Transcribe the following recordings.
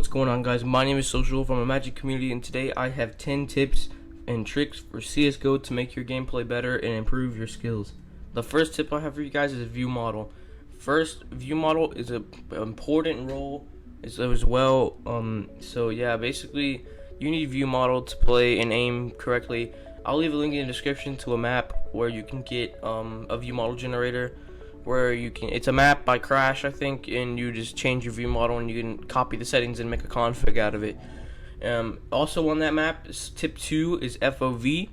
What's going on, guys? My name is Social from a Magic Community, and today I have 10 tips and tricks for CSGO to make your gameplay better and improve your skills. The first tip I have for you guys is view model. First, view model is an important role as well. So yeah, basically you need view model to play and aim correctly. I'll leave a link in the description to a map where you can get a view model generator, where you can, it's a map by Crash, I think, and you just change your view model and you can copy the settings and make a config out of it. Also on that map, tip 2 is FOV,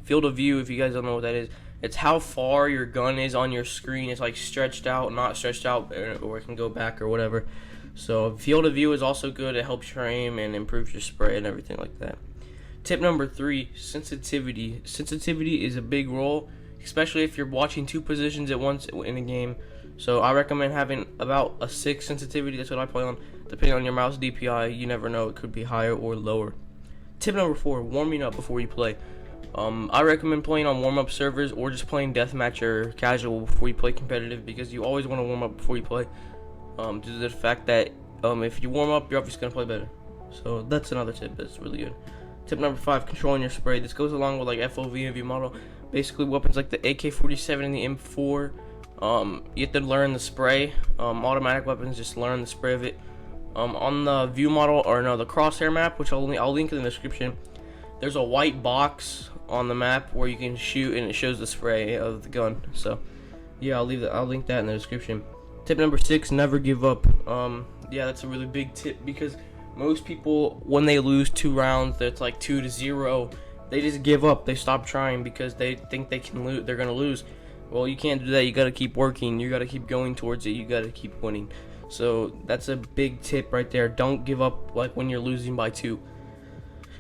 field of view. If you guys don't know what that is, it's how far your gun is on your screen. It's like stretched out, not stretched out, or it can go back or whatever. So field of view is also good. It helps your aim and improves your spray and everything like that. Tip number 3, sensitivity. Sensitivity is a big role, especially if you're watching two positions at once in a game. So I recommend having about a 6 sensitivity. That's what I play on. Depending on your mouse DPI, you never know, it could be higher or lower. Tip number 4, warming up before you play. I recommend playing on warm-up servers or just playing deathmatch or casual before you play competitive, because you always want to warm up before you play, due to the fact that if you warm up, you're obviously going to play better. So that's another tip that's really good. Tip number 5, controlling your spray. This goes along with like FOV and view model. Basically, weapons like the AK-47 and the M4, you have to learn the spray. Automatic weapons, just learn the spray of it. On the view model, or no, the crosshair map, which I'll link in the description, there's a white box on the map where you can shoot and it shows the spray of the gun. So yeah, I'll link that in the description. Tip number 6, never give up. Yeah, that's a really big tip, because most people, when they lose 2 rounds that's like 2-0, they just give up. They stop trying because they think they can lose. They're gonna lose. Well, you can't do that. You gotta keep working. You gotta keep going towards it. You gotta keep winning. So that's a big tip right there. Don't give up like when you're losing by 2.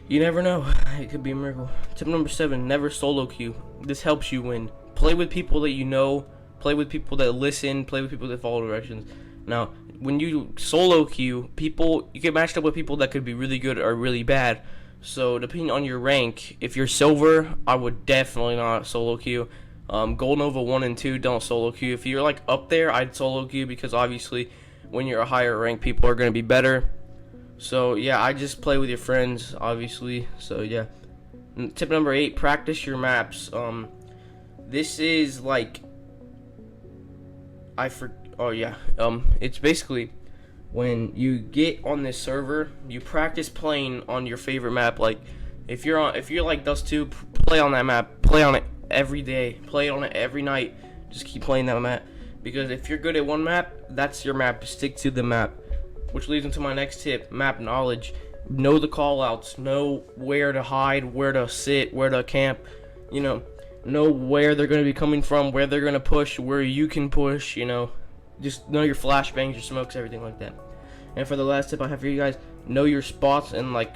You never know. It could be a miracle. Tip number 7, never solo queue. This helps you win. Play with people that you know. Play with people that listen. Play with people that follow directions. Now, when you solo queue, you get matched up with people that could be really good or really bad. So depending on your rank, if you're silver, I would definitely not solo queue. Gold Nova 1 and 2, don't solo queue. If you're like up there, I'd solo queue, because obviously when you're a higher rank, people are going to be better. So yeah, I just play with your friends, obviously. So yeah. Tip number 8, practice your maps. This is like, it's basically when you get on this server, you practice playing on your favorite map. Like if you're like Dust 2, play on that map, play on it every day, play on it every night. Just keep playing that map, because if you're good at one map, that's your map. Stick to the map. Which leads into my next tip, map knowledge. Know the callouts, know where to hide, where to sit, where to camp, know where they're going to be coming from, where they're going to push, where you can push, just know your flashbangs, your smokes, everything like that. And for the last tip I have for you guys, know your spots, and like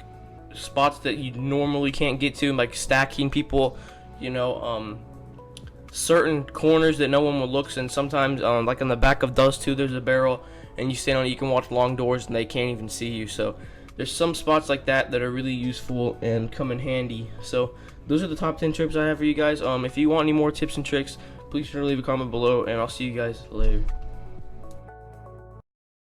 spots that you normally can't get to, like stacking people, certain corners that no one will look. And sometimes like on the back of Dust 2, there's a barrel and you stand on it, you can watch long doors and they can't even see you. So there's some spots like that that are really useful and come in handy. So those are the top 10 tips I have for you guys. If you want any more tips and tricks, please sure to leave a comment below, and I'll see you guys later.